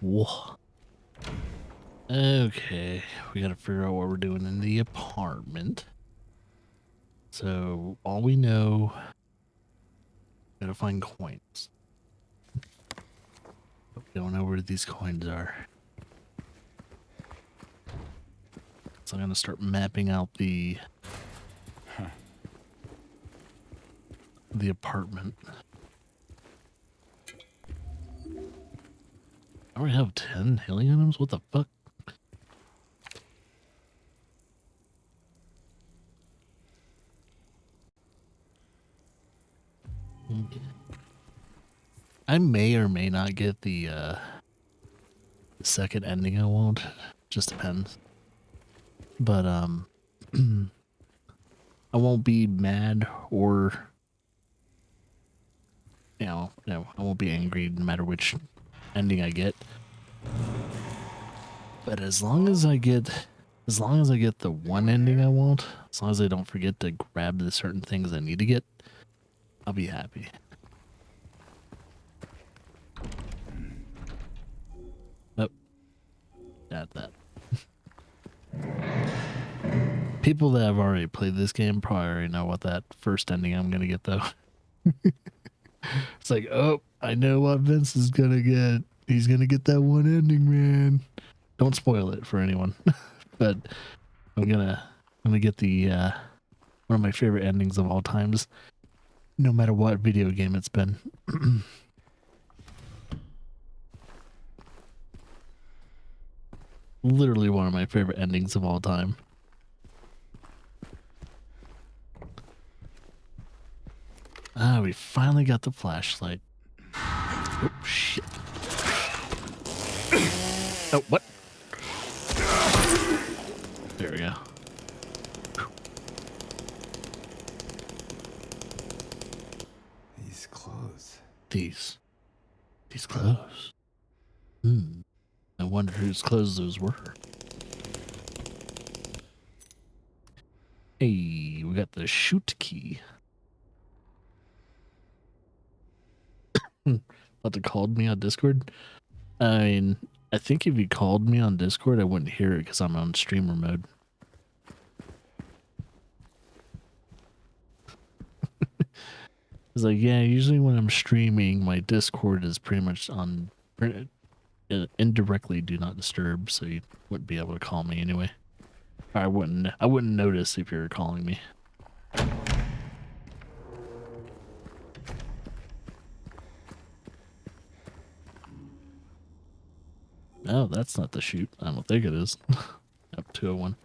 Whoa. Okay, we gotta figure out what we're doing in the apartment. So all we know, gotta find coins. But we don't know where these coins are. So I'm gonna start mapping out the apartment. I already have 10 healing items? What the fuck? Okay. I may or may not get the second ending I want. Just depends. But I won't be mad or I won't be angry no matter which ending I get. But as long as I get the one ending I want, as long as I don't forget to grab the certain things I need to get, I'll be happy. Nope. Got that. People that have already played this game probably already know what that first ending I'm gonna get though. It's like, oh, I know what Vince is gonna get. He's gonna get that one ending, man. Don't spoil it for anyone. But I'm gonna get the one of my favorite endings of all times, no matter what video game it's been. Literally one of my favorite endings of all time. Ah, we finally got the flashlight. Oh, shit. Oh, what? There we go. These clothes. These clothes. I wonder whose clothes those were. Hey, we got the shoot key. Thought they called me on Discord. I mean, I think if you called me on Discord, I wouldn't hear it because I'm on streamer mode. It's like, yeah, usually when I'm streaming, my Discord is pretty much on indirectly do not disturb, so you wouldn't be able to call me anyway. I wouldn't notice if you're calling me. Oh, that's not the shoot. I don't think it is. Up 201.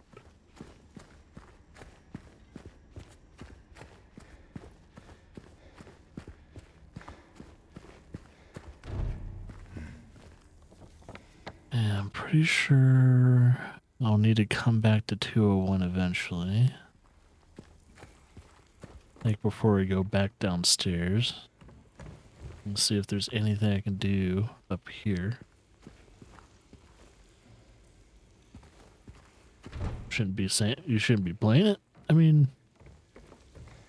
Yeah, I'm pretty sure I'll need to come back to 201 eventually. Like before we go back downstairs. Let's see if there's anything I can do up here. You shouldn't be playing it. I mean,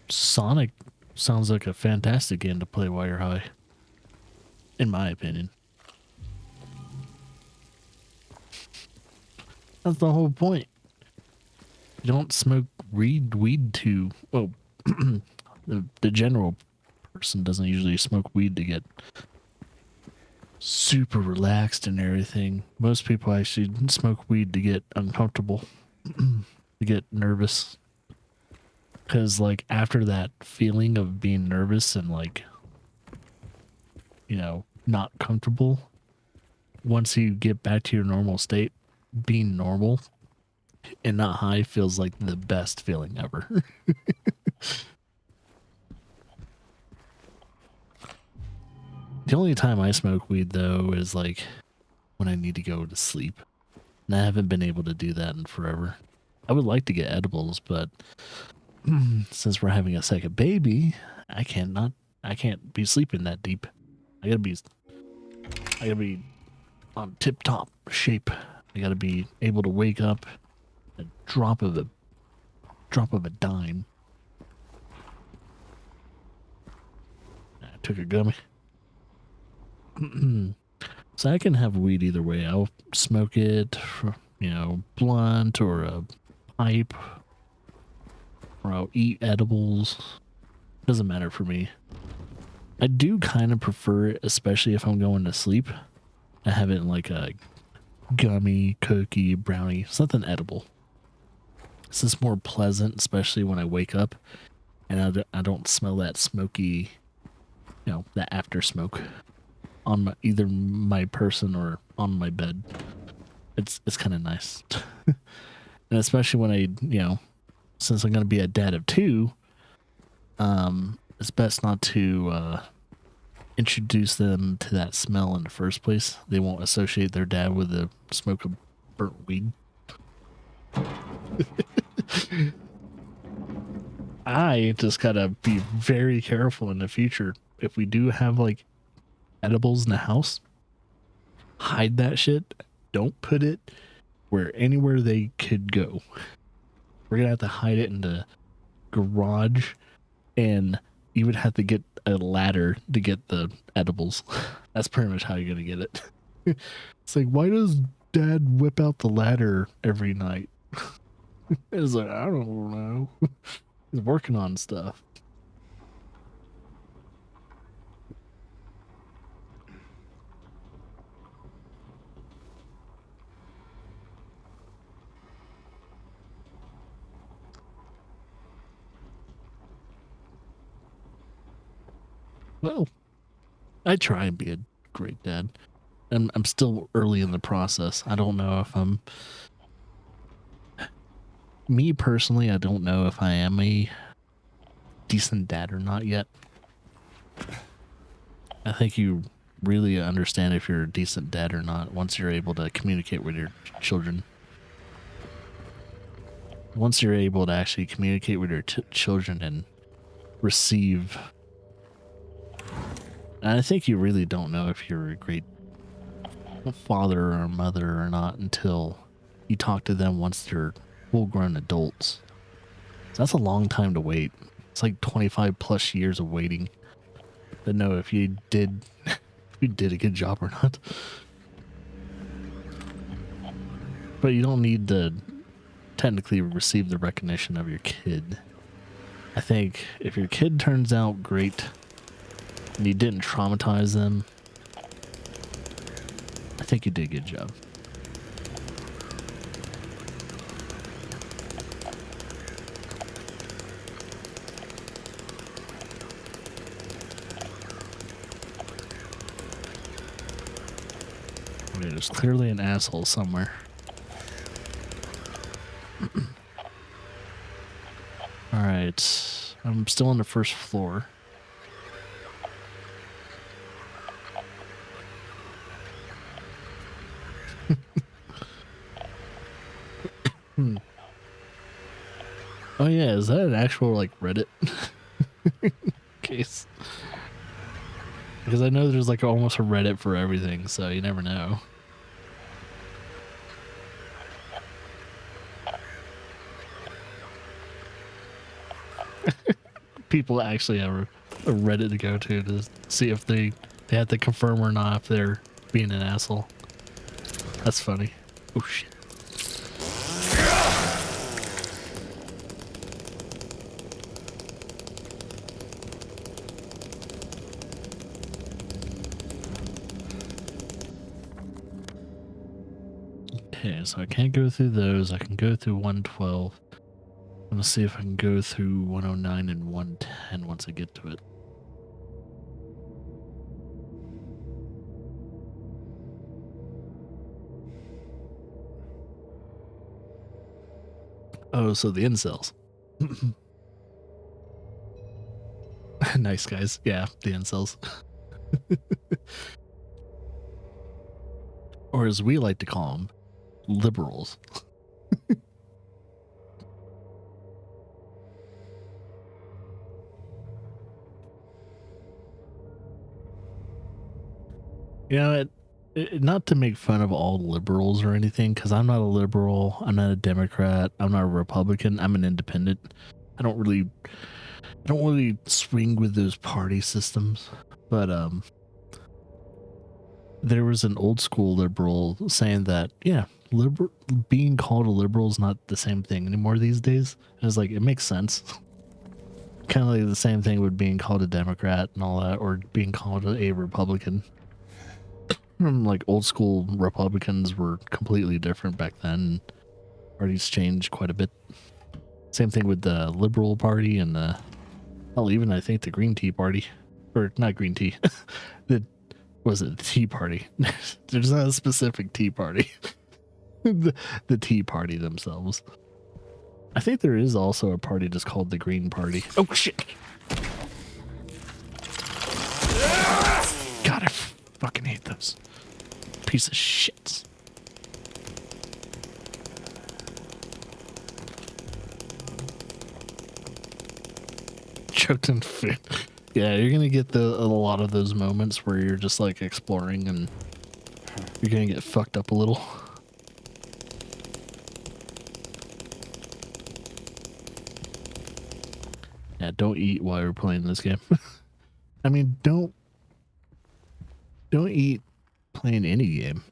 Sonic sounds like a fantastic game to play while you're high. In my opinion. That's the whole point. You don't smoke weed to, well, the general person doesn't usually smoke weed to get super relaxed and everything. Most people actually smoke weed to get uncomfortable, to get nervous. Because, like, after that feeling of being nervous and, like, you know, not comfortable, once you get back to your normal state, being normal and not high feels like the best feeling ever. The only time I smoke weed, though, is like when I need to go to sleep. And I haven't been able to do that in forever. I would like to get edibles, but since we're having a second baby, I can't be sleeping that deep. I gotta be on tip top shape. I gotta be able to wake up at a drop of a dime. I took a gummy. So I can have weed either way. I'll smoke it, you know, blunt or a pipe, or I'll eat edibles. Doesn't matter for me. I do kind of prefer it, especially if I'm going to sleep. I have it in like a gummy, cookie, brownie, something edible. It's just more pleasant, especially when I wake up and I don't smell that smoky, you know, that after smoke on either my person or on my bed. It's kind of nice. And especially when I, you know, since I'm going to be a dad of two, it's best not to introduce them to that smell in the first place. They won't associate their dad with the smoke of burnt weed. I just gotta be very careful in the future. If we do have like edibles in the house, hide that shit. Don't put it anywhere they could go. We're gonna have to hide it in the garage, and you would have to get a ladder to get the edibles. That's pretty much how you're gonna get it. It's like, why does dad whip out the ladder every night? It's like, I don't know. He's working on stuff. Well, I try and be a great dad. And I'm still early in the process. I don't know if I'm... Me personally, I don't know if I am a decent dad or not yet. I think you really understand if you're a decent dad or not once you're able to communicate with your children. Once you're able to actually communicate with your children and receive... And I think you really don't know if you're a great father or mother or not until you talk to them once they're full-grown adults. So that's a long time to wait. It's like 25 plus years of waiting to know if you did if you did a good job or not. But you don't need to technically receive the recognition of your kid. I think if your kid turns out great and you didn't traumatize them, I think you did a good job. There's clearly an asshole somewhere. Alright, I'm still on the first floor. Oh yeah, is that an actual like Reddit case? Because I know there's like almost a Reddit for everything, so you never know. People actually have a Reddit to go to see if they have to confirm or not if they're being an asshole. That's funny. Oh shit. Okay, so I can't go through those. I can go through 112. I'm gonna see if I can go through 109 and 110 once I get to it. Oh, so the incels. Nice guys. Yeah, the incels. Or as we like to call them, liberals. You know, not to make fun of all liberals or anything, because I'm not a liberal, I'm not a Democrat, I'm not a Republican, I'm an independent. I don't really swing with those party systems, but there was an old school liberal saying that, yeah, liberal being called a liberal is not the same thing anymore these days. And it's like, it makes sense. Kind of like the same thing with being called a Democrat and all that, or being called a Republican. Like old school Republicans were completely different back then. Parties changed quite a bit. Same thing with the Liberal Party and well, even I think the Green Tea Party, or not Green Tea, the was it the Tea Party? There's not a specific Tea Party. the Tea Party themselves. I think there is also a party just called the Green Party. Oh shit! God, I fucking hate those piece of shits. Choked in food. Yeah, you're gonna get a lot of those moments where you're just like exploring and you're gonna get fucked up a little. Yeah, don't eat while you're playing this game. I mean, don't eat playing any game.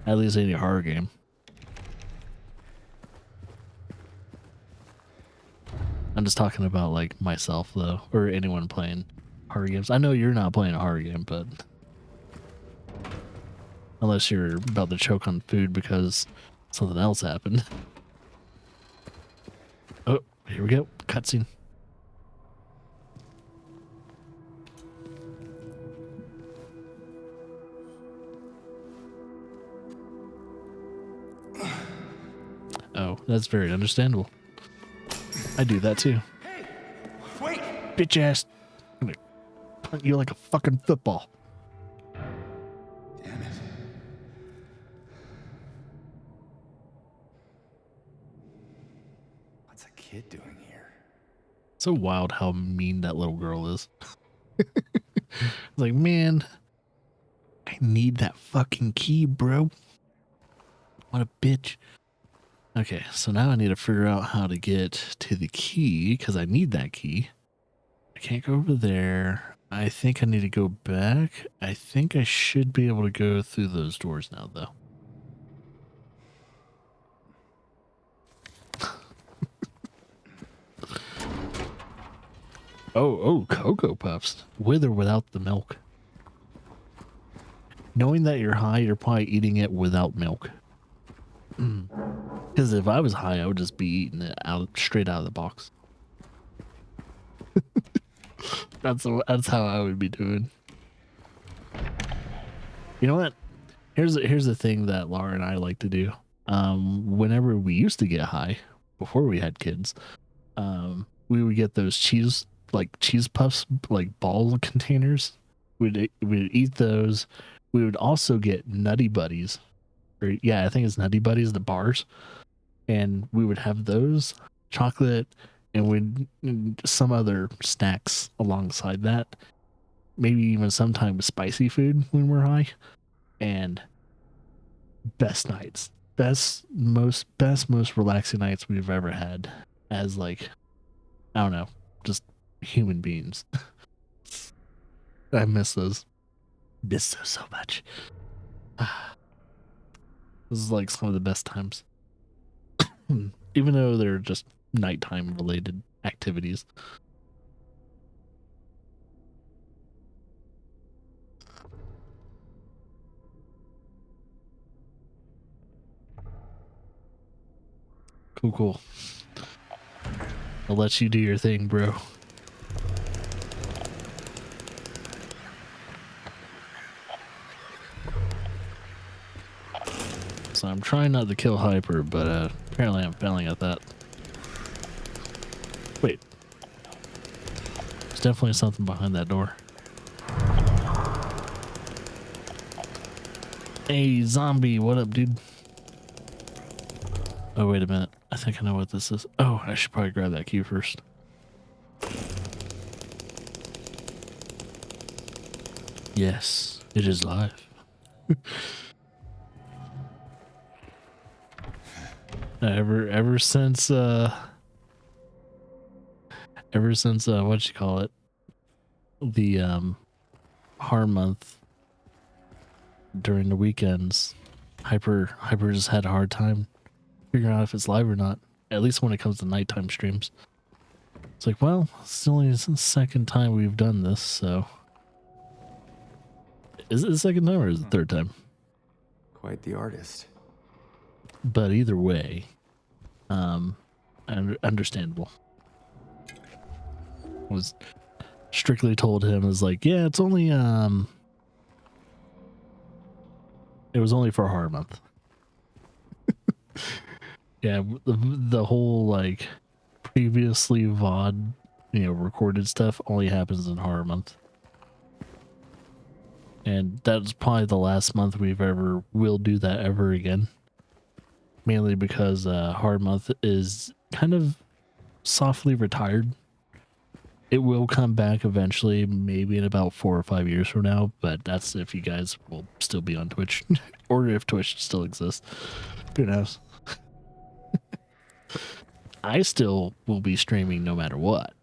At least any horror game. I'm just talking about like myself though, or anyone playing horror games. I know you're not playing a horror game, but unless you're about to choke on food because something else happened. Oh, here we go. Cutscene. Oh, that's very understandable. I do that too. Hey, wait! Bitch ass. I'm gonna punt you like a fucking football. Damn it. What's a kid doing here? So wild how mean that little girl is. Like, man, I need that fucking key, bro. What a bitch. Okay, so now I need to figure out how to get to the key because I need that key. I can't go over there. I think I need to go back. I think I should be able to go through those doors now, though. Oh, Cocoa Puffs. With or without the milk? Knowing that you're high, you're probably eating it without milk. Because if I was high, I would just be eating it straight out of the box. That's how I would be doing. You know what? Here's the thing that Laura and I like to do. Whenever we used to get high, before we had kids, we would get those cheese puffs, like ball containers. We'd eat those. We would also get Nutty Buddies. Or, yeah, I think it's Nutty Buddies, the bars. And we would have those, chocolate, and some other snacks alongside that. Maybe even sometimes spicy food when we're high. And best nights. Most relaxing nights we've ever had as, like, I don't know, just human beings. I miss those. Miss those so much. This is like some of the best times. Even though they're just nighttime related activities. Cool. I'll let you do your thing, bro. So I'm trying not to kill Hyper, but apparently I'm failing at that. Wait. There's definitely something behind that door. Hey, zombie, what up, dude? Oh, wait a minute. I think I know what this is. Oh, I should probably grab that key first. Yes, it is live. Ever since what you call it, the horror month during the weekends, Hyper just had a hard time figuring out if it's live or not. At least when it comes to nighttime streams. It's like, well, it's only the second time we've done this, so is it the second time or is it the third time? Quite the artist. But either way, understandable. Was strictly told him is like, yeah, it's only it was only for horror month. Yeah, the whole like previously VOD, recorded stuff only happens in horror month. And that's probably the last month will do that ever again. Mainly because horror month is kind of softly retired. It will come back eventually, maybe in about 4 or 5 years from now, but that's if you guys will still be on Twitch or if Twitch still exists. Who knows? I still will be streaming no matter what.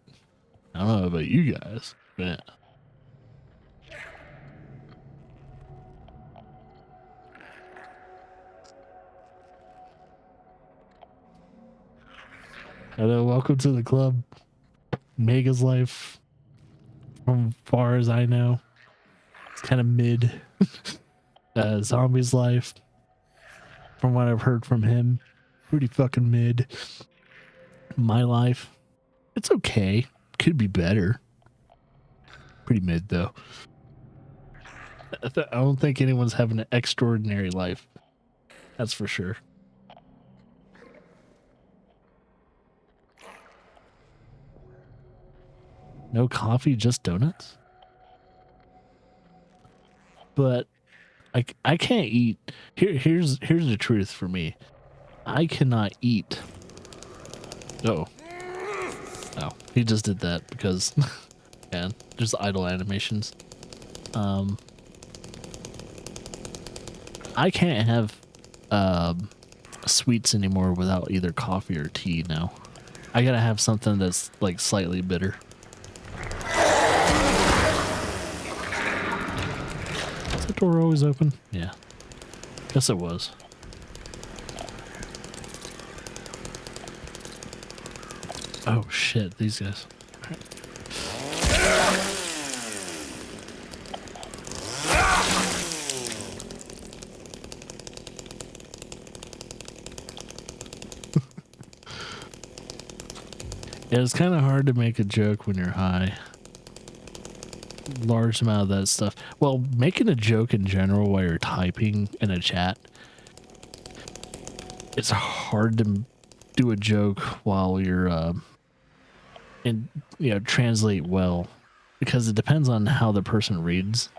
I don't know about you guys, but hello, welcome to the club. Mega's life, from far as I know, it's kind of mid. Zombie's life, from what I've heard from him, pretty fucking mid. My life, it's okay. Could be better. Pretty mid though. I don't think anyone's having an extraordinary life. That's for sure. No coffee, just donuts? But I can't eat. Here's the truth for me. I cannot eat. Oh, he just did that because yeah, just idle animations. I can't have sweets anymore without either coffee or tea now. I gotta have something that's like slightly bitter. Is the door always open? Yeah. Guess it was. Oh shit, these guys. Yeah, it's kind of hard to make a joke when you're high. Large amount of that stuff. Well, making a joke in general while you're typing in a chat, it's hard to do a joke while you're and translate well, because it depends on how the person reads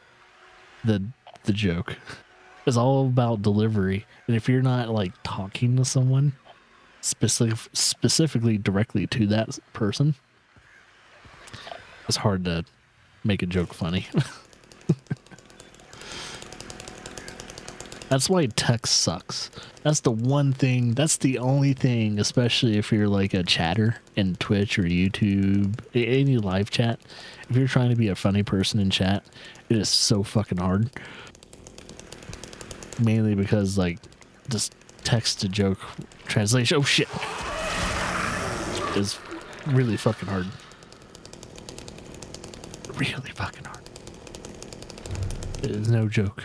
the joke. It's all about delivery, and if you're not like talking to someone specifically directly to that person, it's hard to make a joke funny. That's why text sucks. That's the one thing, that's the only thing, especially if you're like a chatter in Twitch or YouTube, any live chat. If you're trying to be a funny person in chat, it is so fucking hard. Mainly because like just text to joke translation, oh shit, is really fucking hard. Really fucking hard. It is no joke.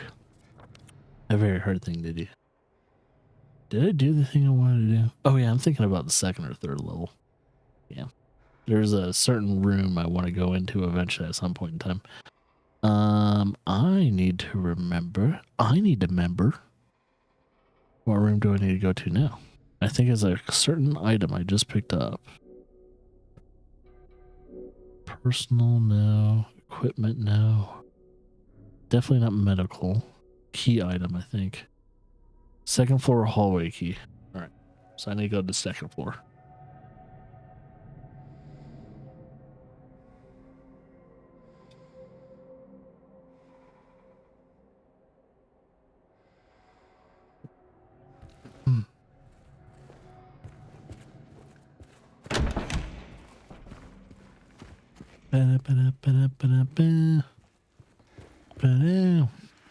A very hard thing to do. Did I do the thing I wanted to do? Oh yeah, I'm thinking about the second or third level. Yeah. There's a certain room I want to go into eventually at some point in time. I need to remember. What room do I need to go to now? I think it's a certain item I just picked up. Personal, no. Equipment, no. Definitely not medical. Key item, I think. Second floor hallway key. Alright. So I need to go to the second floor.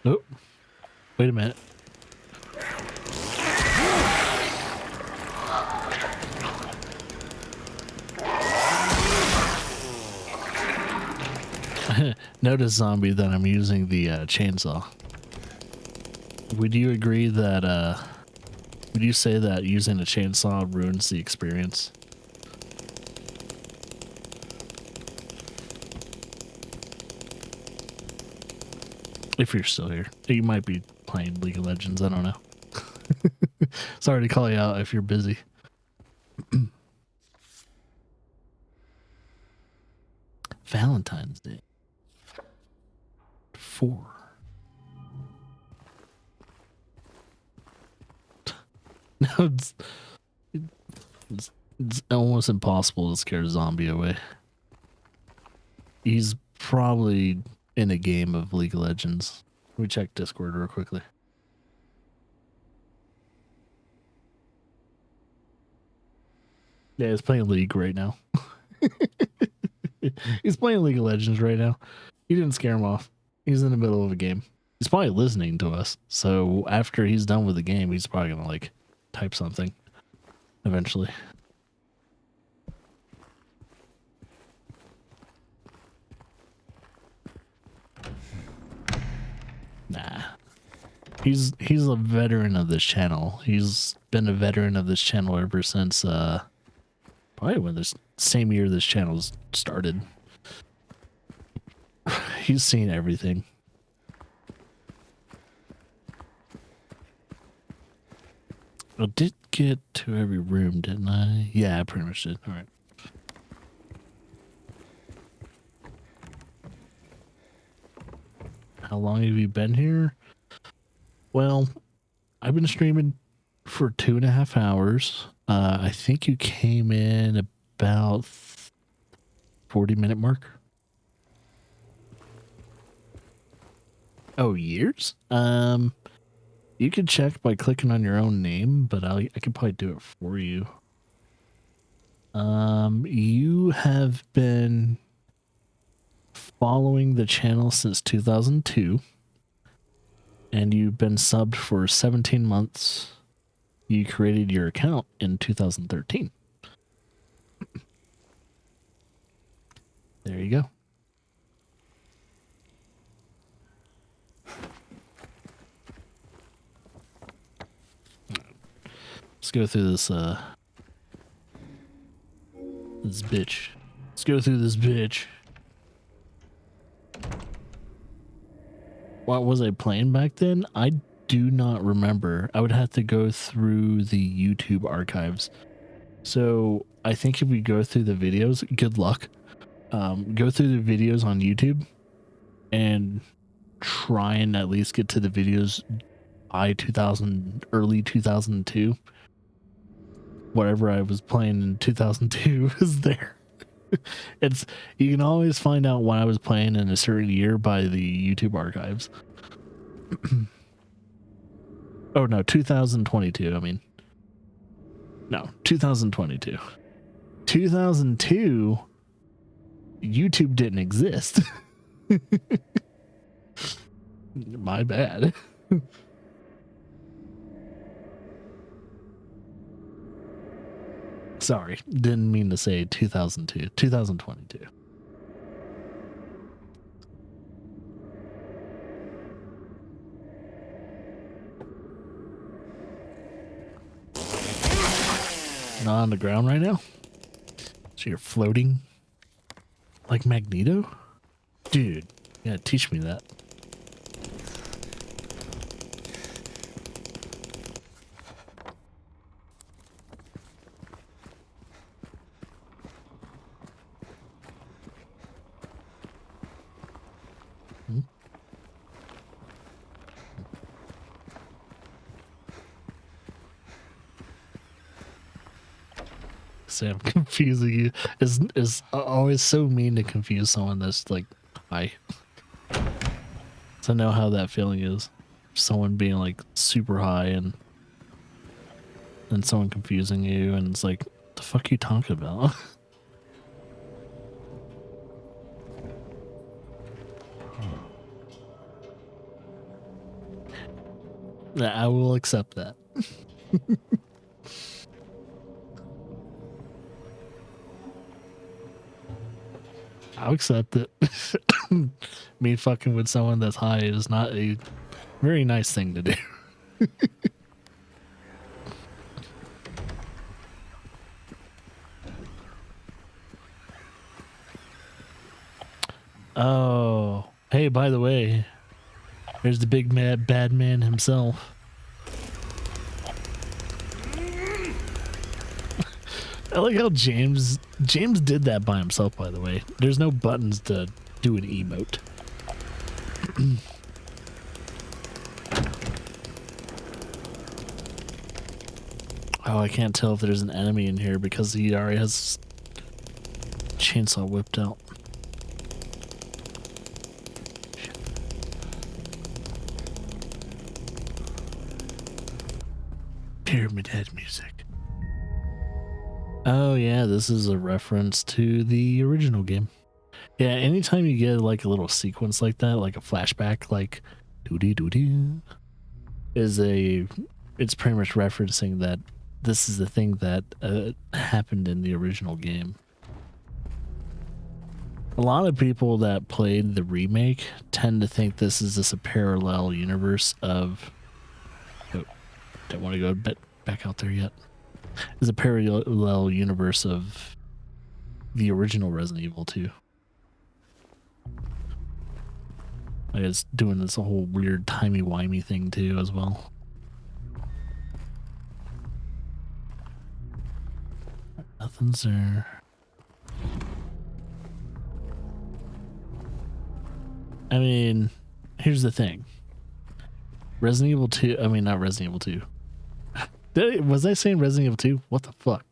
Oh. Wait a minute. Notice, zombie, that I'm using the chainsaw. Would you agree that, would you say that using a chainsaw ruins the experience? If you're still here. You might be playing League of Legends, I don't know. Sorry to call you out if you're busy. Valentine's Day. 4. No, it's almost impossible to scare a zombie away. He's probably in a game of League of Legends. Let me check Discord real quickly. Yeah, he's playing League right now. He's playing League of Legends right now. You didn't scare him off. He's in the middle of a game. He's probably listening to us. So after he's done with the game, he's probably gonna like type something eventually. Nah. He's a veteran of this channel. He's been a veteran of this channel ever since probably when this same year this channel's started. He's seen everything. I did get to every room, didn't I? Yeah, I pretty much did. All right. How long have you been here? Well, I've been streaming for 2.5 hours. I think you came in about 40-minute mark. Oh, years? You can check by clicking on your own name, but I can probably do it for you. You have been following the channel since 2002, and you've been subbed for 17 months. You created your account in 2013. There you go. Let's go through this this bitch. Let's go through this bitch. What was I playing back then? I do not remember. I would have to go through the YouTube archives. So I think if we go through the videos, good luck. Go through the videos on YouTube and try and at least get to the videos by early 2002. Whatever I was playing in 2002 is there. You can always find out when I was playing in a certain year by the YouTube archives. Oh no, 2022. I mean, no, 2022. 2002, YouTube didn't exist. My bad. Sorry, didn't mean to say 2002. 2022. Not on the ground right now? So you're floating like Magneto? Dude, yeah, teach me that. Say I'm confusing you. Is always so mean to confuse someone that's like high. So I know how that feeling is. Someone being like super high and someone confusing you and it's like, what the fuck are you talking about? I will accept that. I'll accept it. Me fucking with someone that's high is not a very nice thing to do. Oh, hey, by the way, there's the big mad bad man himself. I like how James did that by himself, by the way. There's no buttons to do an emote. Oh, I can't tell if there's an enemy in here because he already has chainsaw whipped out. Pyramid Head music. Oh yeah, this is a reference to the original game. Yeah, anytime you get like a little sequence like that, like a flashback, like doody doody, it's pretty much referencing that this is the thing that happened in the original game. A lot of people that played the remake tend to think this is just a parallel universe of. Oh, don't want to go back out there yet. It's a parallel universe of the original Resident Evil 2. Like it's doing this whole weird timey-wimey thing too as well. Nothing's there. I mean, here's the thing. Resident Evil 2, I mean, not Resident Evil 2. Was I saying Resident Evil 2? What the fuck?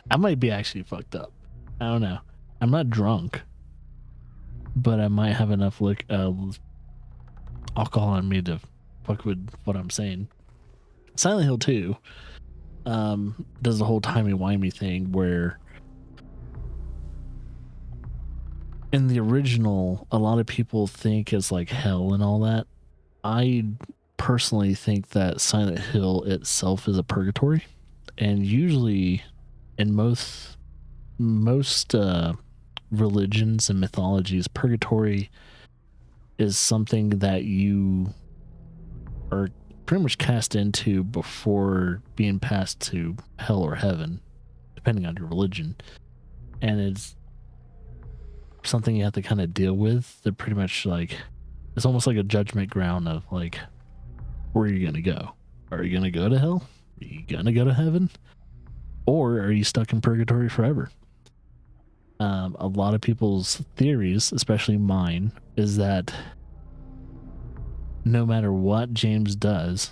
I might be actually fucked up. I don't know. I'm not drunk, but I might have enough alcohol on me to fuck with what I'm saying. Silent Hill 2 does the whole timey-wimey thing where in the original, a lot of people think it's like hell and all that. I personally think that Silent Hill itself is a purgatory, and usually in most religions and mythologies, purgatory is something that you are pretty much cast into before being passed to hell or heaven, depending on your religion, and it's something you have to kind of deal with. They're pretty much like, it's almost like a judgment ground of like, where are you gonna go? Are you gonna go to hell? Are you gonna go to heaven? Or are you stuck in purgatory forever? A lot of people's theories, especially mine, is that no matter what James does,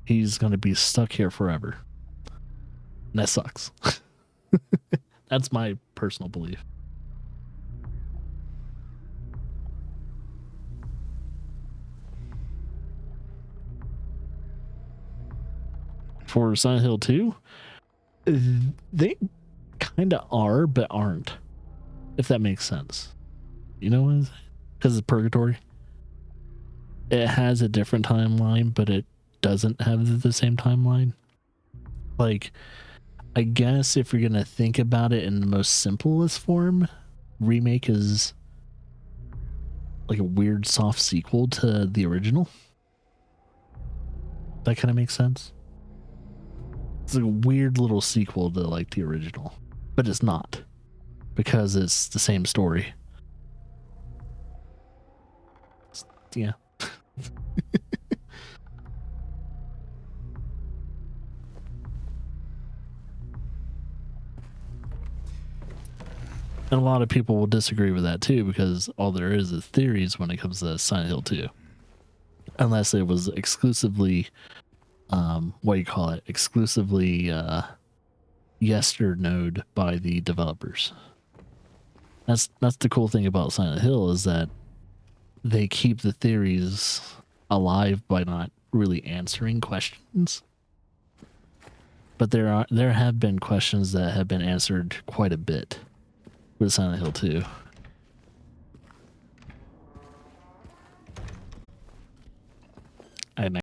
he's gonna be stuck here forever. And that sucks. That's my personal belief. For Silent Hill 2, they kind of are, but aren't. If that makes sense. You know what I'm saying? Because it's purgatory. It has a different timeline, but it doesn't have the same timeline. Like, I guess if you're going to think about it in the most simplest form, Remake is like a weird soft sequel to the original. That kind of makes sense. It's a weird little sequel to like the original, but it's not, because it's the same story. Yeah. And a lot of people will disagree with that too, because all there is theories when it comes to Silent Hill 2. Unless it was exclusively what do you call it? Exclusively yesternode by the developers. That's the cool thing about Silent Hill, is that they keep the theories alive by not really answering questions. But there have been questions that have been answered quite a bit with Silent Hill 2.